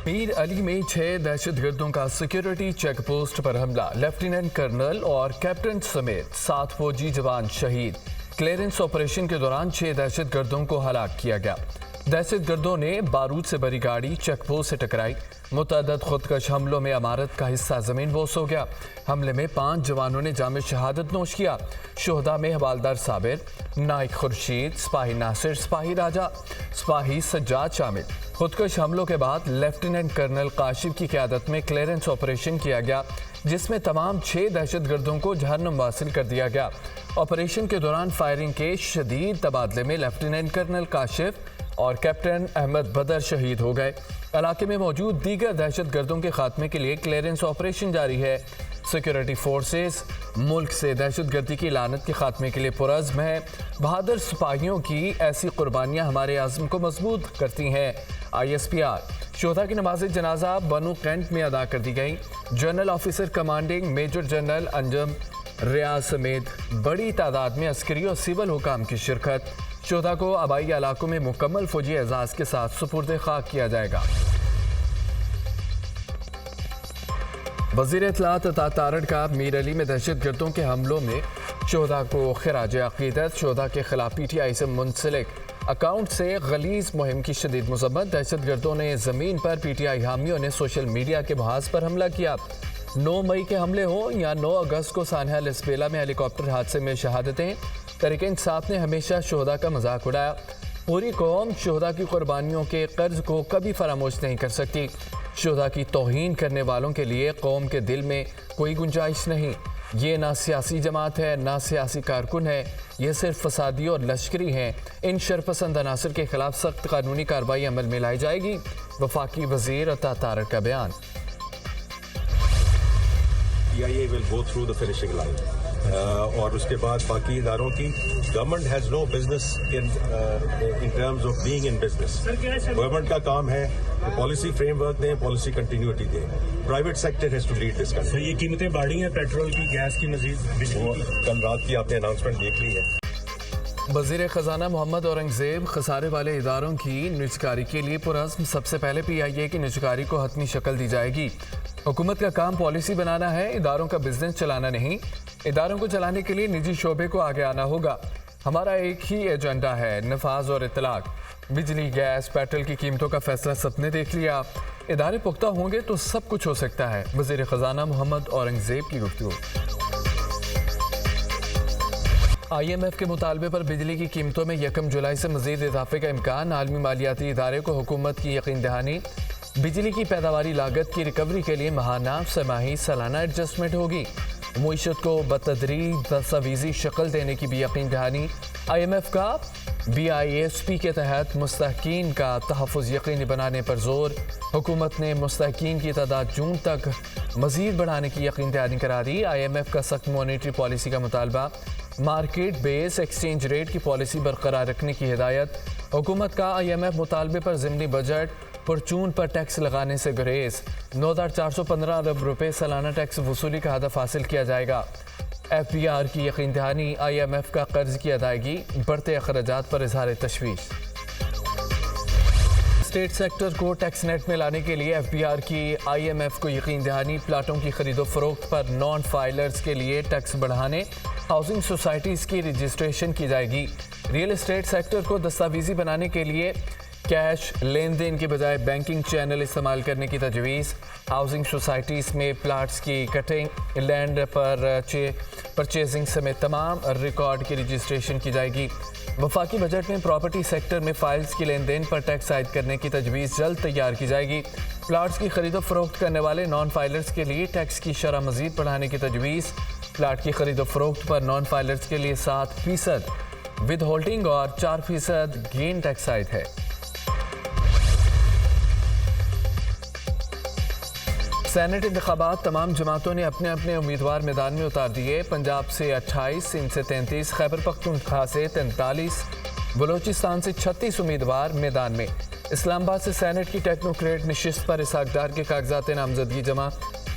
میر علی میں 6 دہشت گردوں کا سیکیورٹی چیک پوسٹ پر حملہ، لیفٹیننٹ کرنل اور کیپٹن سمیت 7 فوجی جوان شہید۔ کلیئرنس آپریشن کے دوران 6 دہشت گردوں کو ہلاک کیا گیا۔ دہشت گردوں نے بارود سے بھری گاڑی چیک پوسٹ سے ٹکرائی۔ متعدد خودکش حملوں میں عمارت کا حصہ زمین بوس ہو گیا۔ حملے میں 5 جوانوں نے جام شہادت نوش کیا۔ شہداء میں حوالدار صابر، نائک خورشید، سپاہی ناصر، سپاہی راجہ، سپاہی سجاد شامل۔ خودکش حملوں کے بعد لیفٹیننٹ کرنل کاشف کی قیادت میں کلیئرنس آپریشن کیا گیا، جس میں تمام 6 دہشت گردوں کو جہنم واصل کر دیا گیا۔ آپریشن کے دوران فائرنگ کے شدید تبادلے میں لیفٹیننٹ کرنل کاشف اور کیپٹن احمد بدر شہید ہو گئے۔ علاقے میں موجود دیگر دہشت گردوں کے خاتمے کے لیے کلیئرنس آپریشن جاری ہے۔ سیکورٹی فورسز ملک سے دہشت گردی کی لعنت کے خاتمے کے لیے پرعزم ہیں۔ بہادر سپاہیوں کی ایسی قربانیاں ہمارے عزم کو مضبوط کرتی ہیں۔ ISPR شہداء کی نماز جنازہ بنو کینٹ میں ادا کر دی گئی۔ General officer commanding major general Anjum Riaz سمیت بڑی تعداد میں عسکری اور سول حکام کی شرکت۔ شہداء کو آبائی علاقوں میں مکمل فوجی اعزاز کے ساتھ سپرد خاک کیا جائے گا۔ وزیر اطلاعات عطا تارڑ کا میر علی میں دہشت گردوں کے حملوں میں شہداء کو خراج عقیدت۔ شہداء کے خلاف PTI سے منسلک اکاؤنٹ سے غلیظ مہم کی شدید مذمت۔ دہشت گردوں نے زمین پر PTI حامیوں نے سوشل میڈیا کے محاذ پر حملہ کیا۔ 9 مئی کے حملے ہوں یا 9 اگست کو سانحہ لسبیلا میں ہیلی کاپٹر حادثے میں شہادتیں، تحریک انصاف نے ہمیشہ شہداء کا مذاق اڑایا۔ پوری قوم شہداء کی قربانیوں کے قرض کو کبھی فراموش نہیں کر سکتی۔ شہداء کی توہین کرنے والوں کے لیے قوم کے دل میں کوئی گنجائش نہیں۔ یہ نہ سیاسی جماعت ہے، نہ سیاسی کارکن ہے، یہ صرف فسادی اور لشکری ہیں۔ ان شرپسند عناصر کے خلاف سخت قانونی کارروائی عمل میں لائی جائے گی۔ وفاقی وزیر عطا تارڑ کا بیان۔ PIA will go through the finishing line. اور اس کے بعد باقی اداروں کی government has no business in terms of being in business. Government کا کام ہے پالیسی فریم ورک دیں، پالیسی کنٹینیوٹی دیں۔ Private sector has to lead this country. یہ قیمتیں بڑھی ہیں پیٹرول کی، گیس کی، مزید وہ کل رات کی آپ نے اناؤنسمنٹ دیکھ لی ہے۔ وزیر خزانہ محمد اورنگزیب خسارے والے اداروں کی نجکاری کے لیے پرعزم۔ سب سے پہلے PIA کی نجکاری کو حتمی شکل دی جائے گی۔ حکومت کا کام پالیسی بنانا ہے، اداروں کا بزنس چلانا نہیں۔ اداروں کو چلانے کے لیے نجی شعبے کو آگے آنا ہوگا۔ ہمارا ایک ہی ایجنڈا ہے، نفاذ اور اطلاق۔ بجلی، گیس، پیٹرول کی قیمتوں کا فیصلہ سب نے دیکھ لیا۔ ادارے پختہ ہوں گے تو سب کچھ ہو سکتا ہے۔ وزیر خزانہ محمد اورنگزیب کی گفتگو۔ IMF کے مطالبے پر بجلی کی قیمتوں میں 1 جولائی سے مزید اضافے کا امکان۔ عالمی مالیاتی ادارے کو حکومت کی یقین دہانی۔ بجلی کی پیداواری لاگت کی ریکوری کے لیے ماہانہ، سہ ماہی، سالانہ ایڈجسٹمنٹ ہوگی۔ معیشت کو بتدریج دستاویزی شکل دینے کی بھی یقین دہانی۔ IMF کا BISP کے تحت مستحقین کا تحفظ یقینی بنانے پر زور۔ حکومت نے مستحقین کی تعداد جون تک مزید بڑھانے کی یقین دہانی کرا دی۔ IMF کا سخت مانیٹری پالیسی کا مطالبہ۔ مارکیٹ بیس ایکسچینج ریٹ کی پالیسی برقرار رکھنے کی ہدایت۔ حکومت کا IMF مطالبے پر ضمنی بجٹ پرچون پر ٹیکس لگانے سے گریز۔ 9,415 ارب روپے سالانہ ٹیکس وصولی کا ہدف حاصل کیا جائے گا۔ FBR کی یقین دہانی۔ IMF کا قرض کی ادائیگی، بڑھتے اخراجات پر اظہار تشویش۔ اسٹیٹ سیکٹر کو ٹیکس نیٹ میں لانے کے لیے FBR کی IMF کو یقین دہانی۔ پلاٹوں کی خرید و فروخت پر نان فائلرز کے لیے ٹیکس بڑھانے۔ ہاؤسنگ سوسائٹیز کی رجسٹریشن کی جائے گی۔ ریئل اسٹیٹ سیکٹر کو دستاویزی بنانے کے لیے کیش لین دین کے بجائے بینکنگ چینل استعمال کرنے کی تجویز۔ ہاؤسنگ سوسائٹیز میں پلاٹس کی کٹنگ، لینڈ پر پرچیزنگ سمیت تمام ریکارڈ کی رجسٹریشن کی جائے گی۔ وفاقی بجٹ میں پراپرٹی سیکٹر میں فائلز کی لین دین پر ٹیکس عائد کرنے کی تجویز جلد تیار کی جائے گی۔ پلاٹس کی خرید و فروخت کرنے والے نان فائلرز کے لیے ٹیکس کی شرح مزید بڑھانے کی تجویز۔ پلاٹ کی خرید و فروخت پر نان فائلرز کے لیے 7% ود ہولڈنگ اور 4% گین ٹیکس عائد ہے۔ سینٹ انتخابات، تمام جماعتوں نے اپنے اپنے امیدوار میدان میں اتار دیے۔ پنجاب سے 28، سندھ سے 33، خیبر پختونخوا سے 43، بلوچستان سے 36 امیدوار میدان میں۔ اسلام آباد سے سینٹ کی ٹیکنوکریٹ نشست پر اسحاق ڈار کے کاغذات نامزدگی جمع۔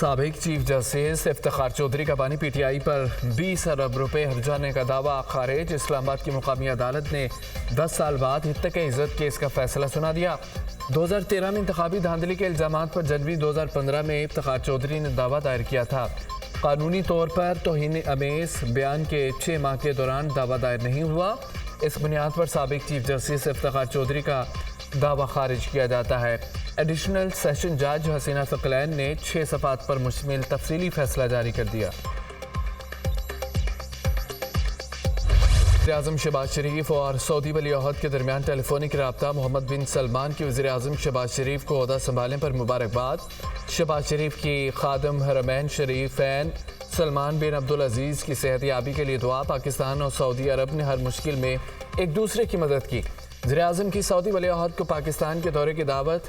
سابق چیف جسٹس افتخار چودھری کا بانی پی ٹی آئی پر 20 ارب روپے ہرجانے کا دعویٰ خارج۔ اسلام آباد کی مقامی عدالت نے 10 سال بعد حتیق عزت کیس کا فیصلہ سنا دیا۔ 2013 میں انتخابی دھاندلی کے الزامات پر جنوری 2015 میں افتخار چودھری نے دعویٰ دائر کیا تھا۔ قانونی طور پر توہین آمیز بیان کے 6 ماہ کے دوران دعویٰ دائر نہیں ہوا۔ اس بنیاد پر سابق چیف جسٹس افتخار چودھری کا دعویٰ خارج کیا جاتا ہے۔ ایڈیشنل سیشن جج حسینہ ثقلین نے 6 صفحات پر مشتمل تفصیلی فیصلہ جاری کر دیا۔ وزیراعظم شہباز شریف اور سعودی ولی عہد کے درمیان ٹیلی فونک رابطہ۔ محمد بن سلمان کی وزیراعظم شہباز شریف کو عہدہ سنبھالنے پر مبارکباد۔ شہباز شریف کی خادم حرمین شریفین سلمان بن عبدالعزیز کی صحت یابی کے لیے دعا۔ پاکستان اور سعودی عرب نے ہر مشکل میں ایک دوسرے کی مدد کی۔ وزیراعظم کی سعودی ولی عہد کو پاکستان کے دورے کی دعوت۔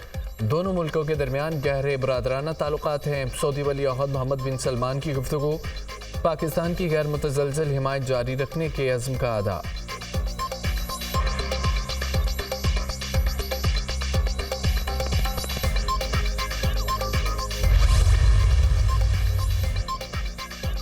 دونوں ملکوں کے درمیان گہرے برادرانہ تعلقات ہیں۔ سعودی ولی عہد محمد بن سلمان کی گفتگو پاکستان کی غیر متزلزل حمایت جاری رکھنے کے عزم کا ادا۔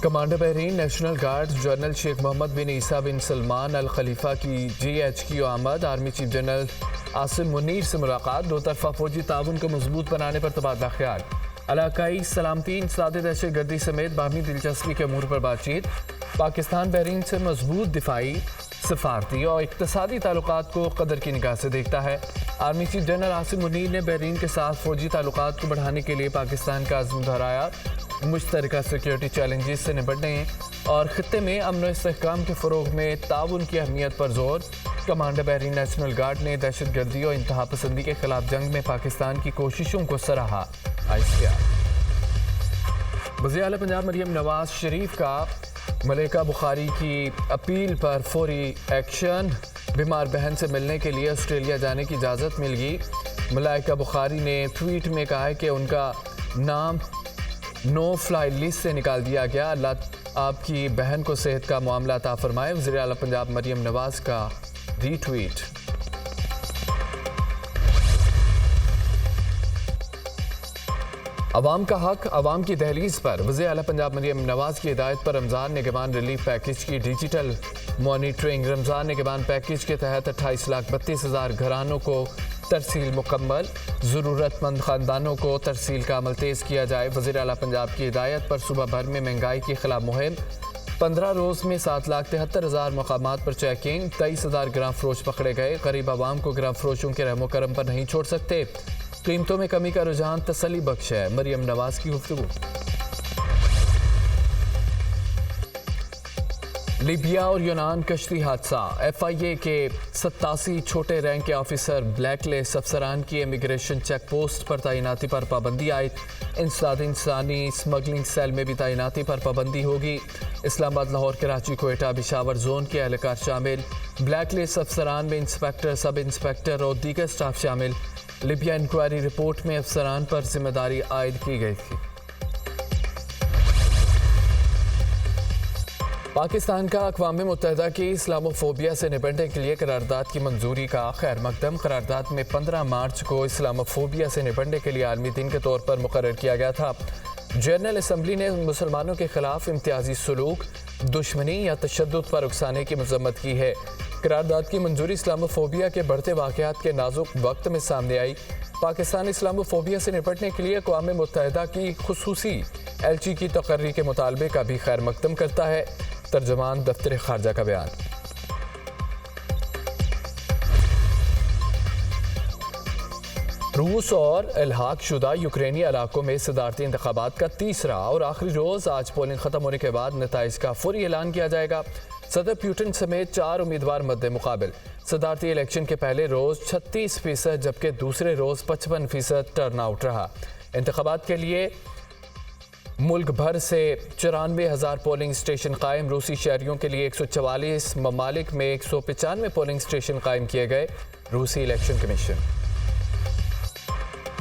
Commander Bahrain national guard general شیخ محمد بن عیسیٰ بن سلمان الخلیفہ کی GHQ آمد۔ Army chief general Asim Munir سے ملاقات۔ دو طرفہ فوجی تعاون کو مضبوط بنانے پر تبادلہ خیال۔ علاقائی سلامتی، انسداد دہشت گردی سمیت باہمی دلچسپی کے امور پر بات چیت۔ پاکستان بحرین سے مضبوط دفاعی، سفارتی اور اقتصادی تعلقات کو قدر کی نگاہ سے دیکھتا ہے۔ Army chief general Asim Munir نے بحرین کے ساتھ فوجی تعلقات کو بڑھانے کے لیے پاکستان کا عزم دہرایا۔ مشترکہ سیکیورٹی چیلنجز سے نمٹنے اور خطے میں امن و استحکام کے فروغ میں تعاون کی اہمیت پر زور۔ کمانڈر بحرین نیشنل گارڈ نے دہشت گردی اور انتہا پسندی کے خلاف جنگ میں پاکستان کی کوششوں کو سراہا۔ وزیر اعلیٰ پنجاب مریم نواز شریف کا ملکہ بخاری کی اپیل پر فوری ایکشن۔ بیمار بہن سے ملنے کے لیے آسٹریلیا جانے کی اجازت مل گئی۔ ملکہ بخاری نے ٹویٹ میں کہا ہے کہ ان کا نام نو فلائی لسٹ سے نکال دیا گیا۔ اللہ آپ کی بہن کو صحت کا معاملہ عطا فرمائے۔ وزیر اعلیٰ پنجاب مریم نواز کا ری ٹویٹ۔ عوام کا حق، عوام کی دہلیز پر۔ وزیر اعلیٰ پنجاب مریم نواز کی ہدایت پر رمضان نگہبان ریلیف پیکج کی ڈیجیٹل مانیٹرنگ۔ رمضان نگہبان پیکج کے تحت 28,32,000 گھرانوں کو ترسیل مکمل۔ ضرورت مند خاندانوں کو ترسیل کا عمل تیز کیا جائے۔ وزیر اعلیٰ پنجاب کی ہدایت پر صوبہ بھر میں مہنگائی کے خلاف مہم۔ 15 روز میں 7,73,000 مقامات پر چیکنگ۔ 23,000 گرام فروش پکڑے گئے۔ غریب عوام کو گرام فروشوں کے رحم و کرم پر نہیں چھوڑ سکتے۔ قیمتوں میں کمی کا رجحان تسلی بخش ہے۔ مریم نواز کی گفتگو۔ لیبیا اور یونان کشتی حادثہ۔ FIA کے 87 چھوٹے رینک کے آفیسر بلیک لسٹ افسران کی امیگریشن چیک پوسٹ پر تعیناتی پر پابندی عائد۔ انسداد انسانی اسمگلنگ سیل میں بھی تعیناتی پر پابندی ہوگی۔ اسلام آباد، لاہور، کراچی، کوئٹہ، پشاور زون کے اہلکار شامل۔ بلیک لسٹ افسران میں انسپیکٹر، سب انسپیکٹر اور دیگر سٹاف شامل۔ لیبیا انکوائری رپورٹ میں افسران پر ذمہ داری عائد کی گئی تھی۔ پاکستان کا اقوام متحدہ کی اسلاموفوبیا سے نپٹنے کے لیے قرارداد کی منظوری کا خیر مقدم۔ قرارداد میں 15 مارچ کو اسلاموفوبیا سے نپٹنے کے لیے عالمی دن کے طور پر مقرر کیا گیا تھا۔ جنرل اسمبلی نے مسلمانوں کے خلاف امتیازی سلوک، دشمنی یا تشدد پر اکسانے کی مذمت کی ہے۔ قرارداد کی منظوری اسلاموفوبیا کے بڑھتے واقعات کے نازک وقت میں سامنے آئی۔ پاکستان اسلاموفوبیا سے نپٹنے کے لیے اقوام متحدہ کی خصوصی ایلچی کی تقرری کے مطالبے کا بھی خیر مقدم کرتا ہے۔ ترجمان دفتر خارجہ کا بیان۔ روس اور الحاق شدہ یوکرینی علاقوں میں صدارتی انتخابات کا تیسرا اور آخری روز آج پولنگ ختم ہونے کے بعد نتائج کا فوری اعلان کیا جائے گا۔ صدر پیوٹن سمیت 4 امیدوار مد مقابل۔ صدارتی الیکشن کے پہلے روز 36% جبکہ دوسرے روز 55% ٹرن آؤٹ رہا۔ انتخابات کے لیے ملک بھر سے 94,000 پولنگ اسٹیشن قائم۔ روسی شہریوں کے لیے 144 ممالک میں 195 پولنگ اسٹیشن قائم کیے گئے۔ روسی الیکشن کمیشن۔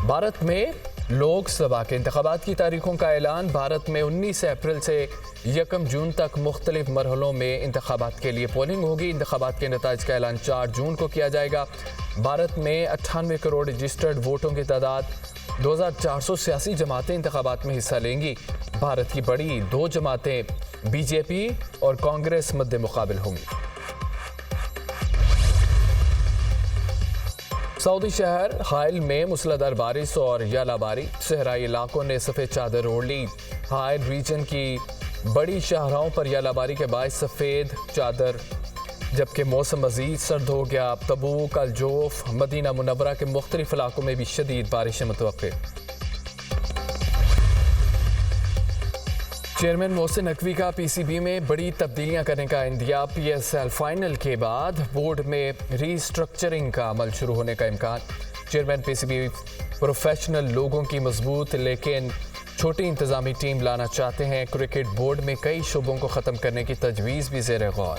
بھارت میں لوک سبھا کے انتخابات کی تاریخوں کا اعلان۔ بھارت میں 19 اپریل سے 1 جون تک مختلف مرحلوں میں انتخابات کے لیے پولنگ ہوگی۔ انتخابات کے نتائج کا اعلان 4 جون کو کیا جائے گا۔ بھارت میں 98 کروڑ رجسٹرڈ ووٹوں کی تعداد 2400 سیاسی جماعتیں انتخابات میں حصہ لیں گی. بھارت کی بڑی 2 جماعتیں بی جے پی اور کانگریس مد مقابل ہوں گی. سعودی شہر حائل میں موسلادھار بارش اور یالہ باری. صحرائی علاقوں نے سفید چادر اوڑھ لی. حائل ریجن کی بڑی شاہراہوں پر یالہ باری کے باعث سفید چادر، جبکہ موسم مزید سرد ہو گیا. تبوک، الجوف، مدینہ منورہ کے مختلف علاقوں میں بھی شدید بارشیں متوقع. چیئرمین محسن نقوی کا پی سی بی میں بڑی تبدیلیاں کرنے کا اندیا. پی ایس ایل فائنل کے بعد بورڈ میں ری اسٹرکچرنگ کا عمل شروع ہونے کا امکان. Chairman P C B professional لوگوں کی مضبوط لیکن چھوٹی انتظامی ٹیم لانا چاہتے ہیں. کرکٹ بورڈ میں کئی شعبوں کو ختم کرنے کی تجویز بھی زیر غور.